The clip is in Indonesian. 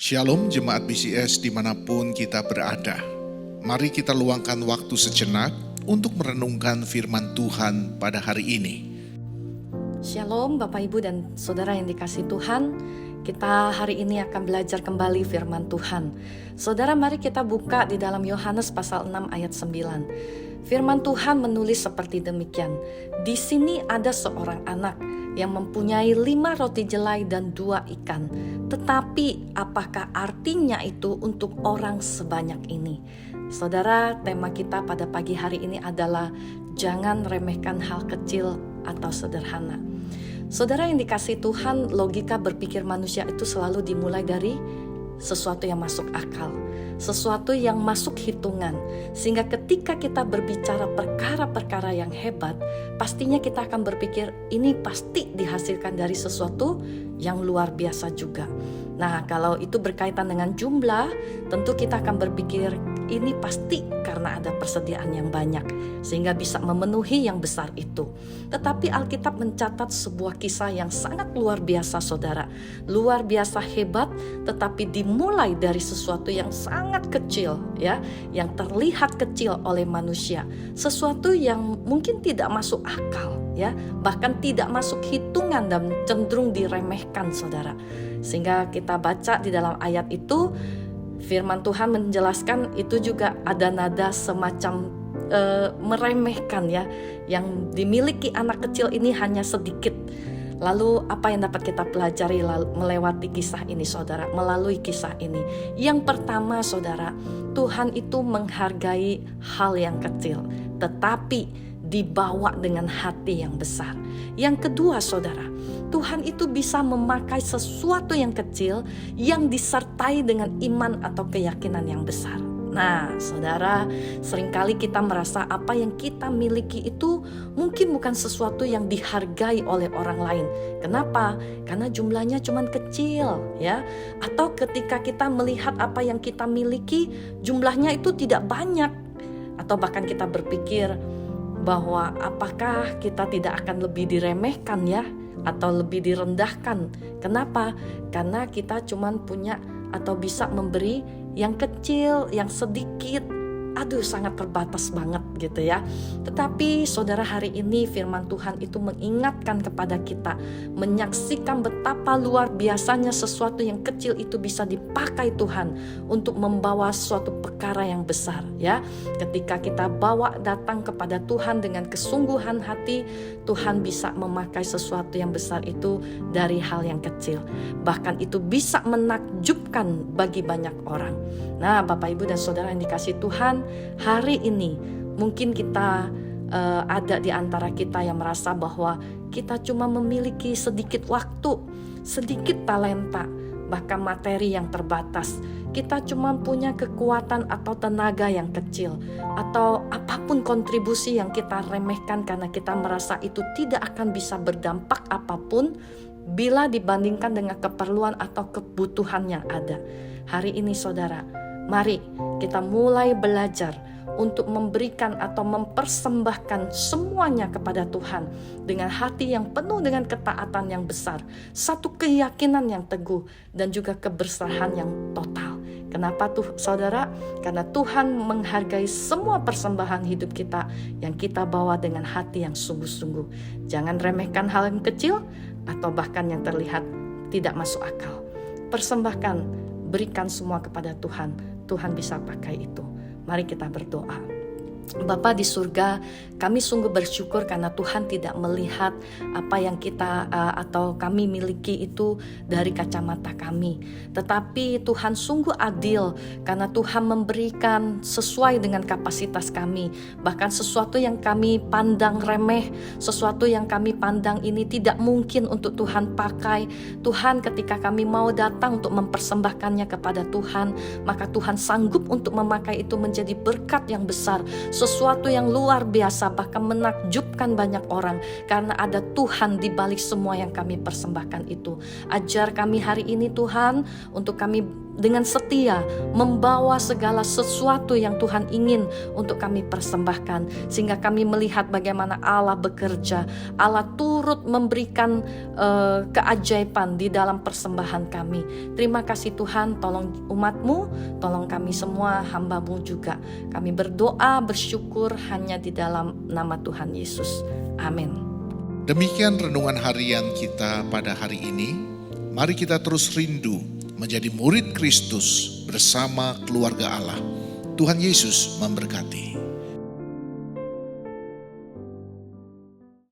Shalom jemaat BCS dimanapun kita berada. Mari kita luangkan waktu sejenak untuk merenungkan firman Tuhan pada hari ini. Shalom Bapak Ibu dan Saudara yang dikasihi Tuhan. Kita hari ini akan belajar kembali firman Tuhan. Saudara, mari kita buka di dalam Yohanes pasal 6 ayat 9. Firman Tuhan menulis seperti demikian. Di sini ada seorang anak yang mempunyai 5 roti jelai dan 2 ikan. Tetapi apakah artinya itu untuk orang sebanyak ini? Saudara, tema kita pada pagi hari ini adalah jangan remehkan hal kecil atau sederhana. Saudara yang dikasihi Tuhan, logika berpikir manusia itu selalu dimulai dari sesuatu yang masuk akal, sesuatu yang masuk hitungan. Sehingga ketika kita berbicara perkara-perkara yang hebat, pastinya kita akan berpikir ini pasti dihasilkan dari sesuatu yang luar biasa juga. Nah, kalau itu berkaitan dengan jumlah, tentu kita akan berpikir ini pasti karena ada persediaan yang banyak, sehingga bisa memenuhi yang besar itu. Tetapi Alkitab mencatat sebuah kisah yang sangat luar biasa, saudara. Luar biasa hebat, tetapi dimulai dari sesuatu yang sangat kecil, ya, yang terlihat kecil oleh manusia. Sesuatu yang mungkin tidak masuk akal, ya, bahkan tidak masuk hitungan dan cenderung diremehkan, saudara. Sehingga kita baca di dalam ayat itu, firman Tuhan menjelaskan itu juga ada nada semacam meremehkan, ya, yang dimiliki anak kecil ini hanya sedikit. Lalu apa yang dapat kita pelajari melewati kisah ini, saudara, melalui kisah ini? Yang pertama, saudara, Tuhan itu menghargai hal yang kecil, tetapi dibawa dengan hati yang besar. Yang kedua, saudara, Tuhan itu bisa memakai sesuatu yang kecil yang disertai dengan iman atau keyakinan yang besar. Nah, saudara, seringkali kita merasa apa yang kita miliki itu mungkin bukan sesuatu yang dihargai oleh orang lain. Kenapa? Karena jumlahnya cuma kecil, ya. Atau ketika kita melihat apa yang kita miliki, jumlahnya itu tidak banyak. Atau bahkan kita berpikir bahwa apakah kita tidak akan lebih diremehkan, ya, atau lebih direndahkan. Kenapa? Karena kita cuma punya atau bisa memberi yang kecil, yang sedikit. Aduh, sangat terbatas banget gitu, ya. Tetapi saudara, hari ini firman Tuhan itu mengingatkan kepada kita, menyaksikan betapa luar biasanya sesuatu yang kecil itu bisa dipakai Tuhan untuk membawa suatu perkara yang besar, ya. Ketika kita bawa datang kepada Tuhan dengan kesungguhan hati, Tuhan bisa memakai sesuatu yang besar itu dari hal yang kecil. Bahkan itu bisa menakjubkan bagi banyak orang. Nah, Bapak Ibu dan Saudara yang dikasihi Tuhan, hari ini mungkin kita ada di antara kita yang merasa bahwa kita cuma memiliki sedikit waktu, sedikit talenta, bahkan materi yang terbatas. Kita cuma punya kekuatan atau tenaga yang kecil, atau apapun kontribusi yang kita remehkan karena kita merasa itu tidak akan bisa berdampak apapun bila dibandingkan dengan keperluan atau kebutuhan yang ada. Hari ini, saudara, mari kita mulai belajar untuk memberikan atau mempersembahkan semuanya kepada Tuhan dengan hati yang penuh dengan ketaatan yang besar, satu keyakinan yang teguh, dan juga kebersihan yang total. Kenapa tuh, saudara? Karena Tuhan menghargai semua persembahan hidup kita yang kita bawa dengan hati yang sungguh-sungguh. Jangan remehkan hal yang kecil atau bahkan yang terlihat tidak masuk akal. Persembahkan, berikan semua kepada Tuhan. Tuhan bisa pakai itu. Mari kita berdoa. Bapa di surga, kami sungguh bersyukur karena Tuhan tidak melihat apa yang kita atau kami miliki itu dari kacamata kami. Tetapi Tuhan sungguh adil karena Tuhan memberikan sesuai dengan kapasitas kami. Bahkan sesuatu yang kami pandang remeh, sesuatu yang kami pandang ini tidak mungkin untuk Tuhan pakai. Tuhan, ketika kami mau datang untuk mempersembahkannya kepada Tuhan, maka Tuhan sanggup untuk memakai itu menjadi berkat yang besar. sesuatu yang luar biasa, bahkan menakjubkan banyak orang, karena ada Tuhan di balik semua yang kami persembahkan itu. Ajar kami hari ini Tuhan, untuk kami dengan setia membawa segala sesuatu yang Tuhan ingin untuk kami persembahkan, sehingga kami melihat bagaimana Allah bekerja. Allah turut memberikan keajaiban di dalam persembahan kami. Terima kasih Tuhan, tolong umat-Mu, tolong kami semua hamba-Mu juga. Kami berdoa bersyukur hanya di dalam nama Tuhan Yesus. Amin. Demikian renungan harian kita pada hari ini. Mari kita terus rindu menjadi murid Kristus bersama keluarga Allah. Tuhan Yesus memberkati.